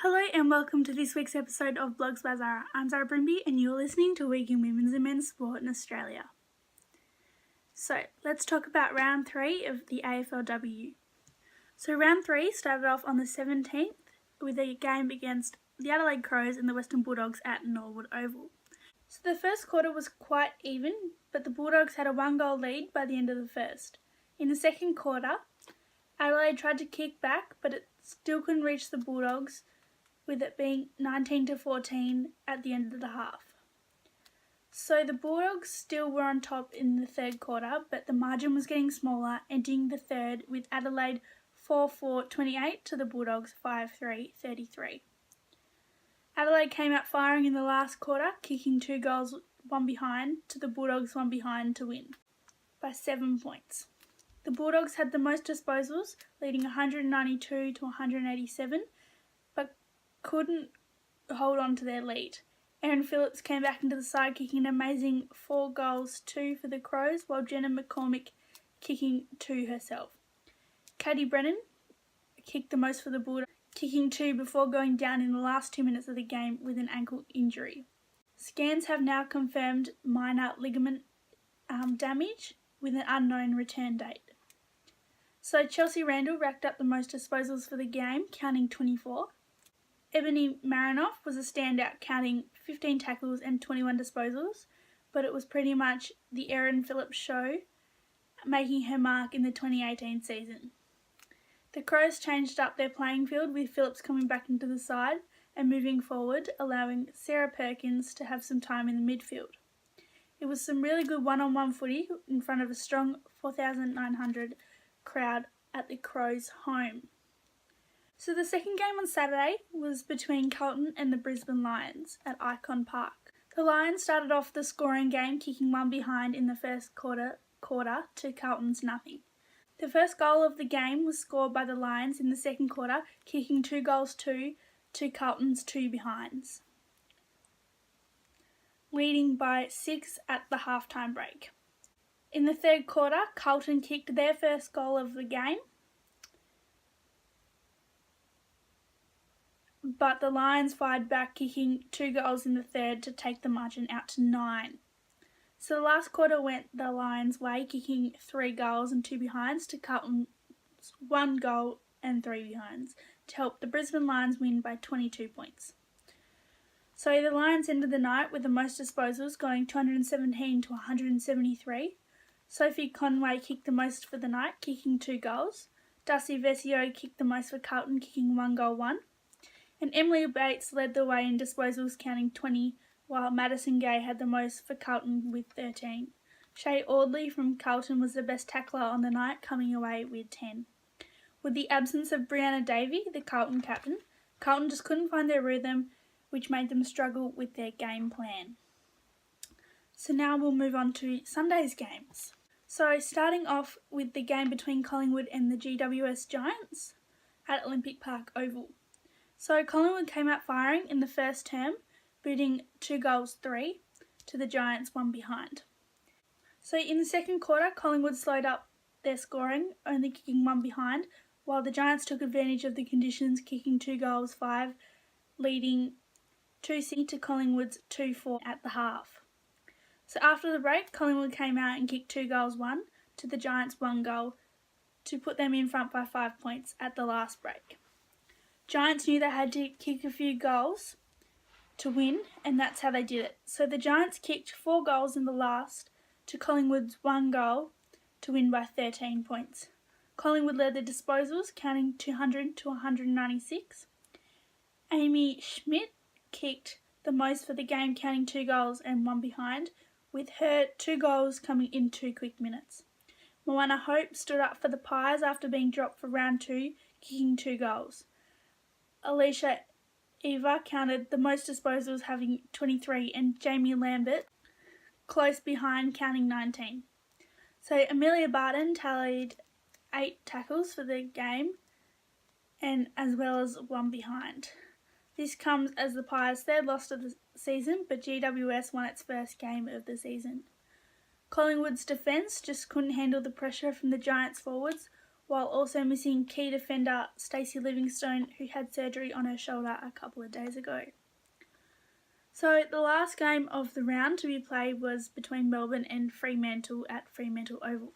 Hello and welcome to this week's episode of Blogs by Zara. I'm Zara Brimby and you're listening to Week in Women's and Men's Sport in Australia. So let's talk about round 3 of the AFLW. So round 3 started off on the 17th with a game against the Adelaide Crows and the Western Bulldogs at Norwood Oval. So the first quarter was quite even, but the Bulldogs had a 1-goal lead by the end of the first. In the second quarter, Adelaide tried to kick back, but it still couldn't reach the Bulldogs, with it being 19-14 at the end of the half. So the Bulldogs still were on top in the third quarter, but the margin was getting smaller, ending the third with Adelaide 4-4-28 to the Bulldogs 5-3-33. Adelaide came out firing in the last quarter, kicking 2 goals, 1 behind, to the Bulldogs 1 behind to win by 7 points. The Bulldogs had the most disposals, leading 192 to 187, but couldn't hold on to their lead. Erin Phillips came back into the side, kicking an amazing 4 goals, 2 for the Crows, while Jenna McCormick kicking 2 herself. Katie Brennan kicked the most for the Bulldogs, kicking 2 before going down in the last 2 minutes of the game with an ankle injury. Scans have now confirmed minor ligament damage with an unknown return date. So Chelsea Randall racked up the most disposals for the game, counting 24. Ebony Marinoff was a standout, counting 15 tackles and 21 disposals, but it was pretty much the Erin Phillips show, making her mark in the 2018 season. The Crows changed up their playing field, with Phillips coming back into the side and moving forward, allowing Sarah Perkins to have some time in the midfield. It was some really good one-on-one footy in front of a strong 4,900 crowd at the Crows' home. So the second game on Saturday was between Carlton and the Brisbane Lions at Icon Park. The Lions started off the scoring game, kicking 1 behind in the first quarter to Carlton's nothing. The first goal of the game was scored by the Lions in the second quarter, kicking 2 goals, 2 to Carlton's 2 behinds, leading by 6 at the halftime break. In the third quarter, Carlton kicked their first goal of the game, but the Lions fired back, kicking 2 goals in the third to take the margin out to 9. So the last quarter went the Lions' way, kicking 3 goals and 2 behinds to Carlton's 1 goal and 3 behinds to help the Brisbane Lions win by 22 points. So the Lions ended the night with the most disposals, going 217 to 173. Sophie Conway kicked the most for the night, kicking 2 goals. Darcy Vesio kicked the most for Carlton, kicking 1 goal, 1. And Emily Bates led the way in disposals, counting 20, while Madison Gay had the most for Carlton with 13. Shay Audley from Carlton was the best tackler on the night, coming away with 10. With the absence of Brianna Davey, the Carlton captain, Carlton just couldn't find their rhythm, which made them struggle with their game plan. So now we'll move on to Sunday's games. So starting off with the game between Collingwood and the GWS Giants at Olympic Park Oval. So Collingwood came out firing in the first term, booting 2 goals, 3 to the Giants 1 behind. So in the second quarter, Collingwood slowed up their scoring, only kicking 1 behind, while the Giants took advantage of the conditions, kicking 2 goals, 5, leading 2-6 to Collingwood's 2-4 at the half. So after the break, Collingwood came out and kicked 2 goals, 1 to the Giants 1 goal to put them in front by 5 points at the last break. Giants knew they had to kick a few goals to win, and that's how they did it. So the Giants kicked 4 goals in the last to Collingwood's 1 goal to win by 13 points. Collingwood led the disposals, counting 200 to 196. Amy Schmidt kicked the most for the game, counting 2 goals and 1 behind, with her 2 goals coming in 2 quick minutes. Moana Hope stood up for the Pies after being dropped for round 2, kicking 2 goals. Alicia Eva counted the most disposals, having 23, and Jamie Lambert close behind, counting 19. So Amelia Barton tallied 8 tackles for the game, and as well as 1 behind. This comes as the Pies' third loss of the season, but GWS won its first game of the season. Collingwood's defence just couldn't handle the pressure from the Giants forwards, while also missing key defender Stacey Livingstone, who had surgery on her shoulder a couple of days ago. So the last game of the round to be played was between Melbourne and Fremantle at Fremantle Oval.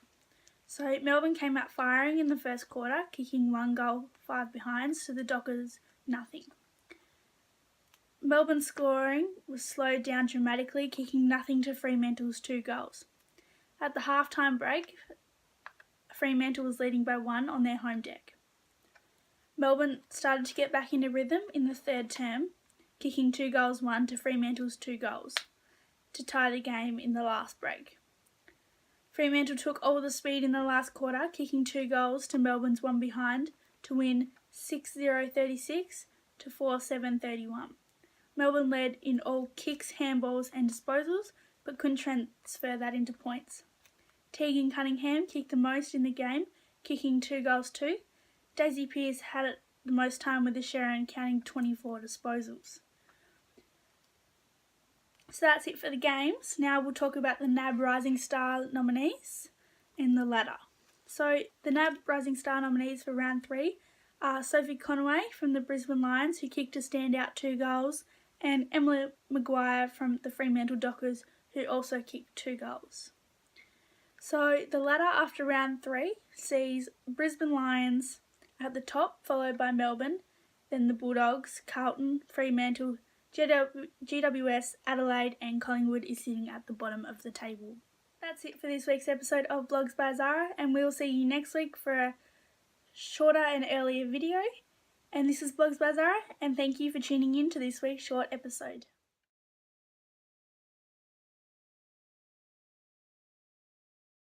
So Melbourne came out firing in the first quarter, kicking 1 goal, 5 behinds to the Dockers, nothing. Melbourne's scoring was slowed down dramatically, kicking nothing to Fremantle's 2 goals. At the half-time break, Fremantle was leading by 1 on their home deck. Melbourne started to get back into rhythm in the third term, kicking 2 goals 1 to Fremantle's 2 goals to tie the game in the last break. Fremantle took all the speed in the last quarter, kicking 2 goals to Melbourne's 1 behind to win 6-0-36 to 4-7-31. Melbourne led in all kicks, handballs and disposals, but couldn't transfer that into points. Tegan Cunningham kicked the most in the game, kicking 2 goals too. Daisy Pearce had the most time with the Sharon, counting 24 disposals. So that's it for the games. Now we'll talk about the NAB Rising Star nominees and the ladder. So the NAB Rising Star nominees for round 3 are Sophie Conway from the Brisbane Lions, who kicked a standout 2 goals, and Emily Maguire from the Fremantle Dockers, who also kicked 2 goals. So the ladder after round 3 sees Brisbane Lions at the top, followed by Melbourne, then the Bulldogs, Carlton, Fremantle, GWS, Adelaide and Collingwood is sitting at the bottom of the table. That's it for this week's episode of Blogs by Zara, and we'll see you next week for a shorter and earlier video. And this is Blogs by Zara, and thank you for tuning in to this week's short episode.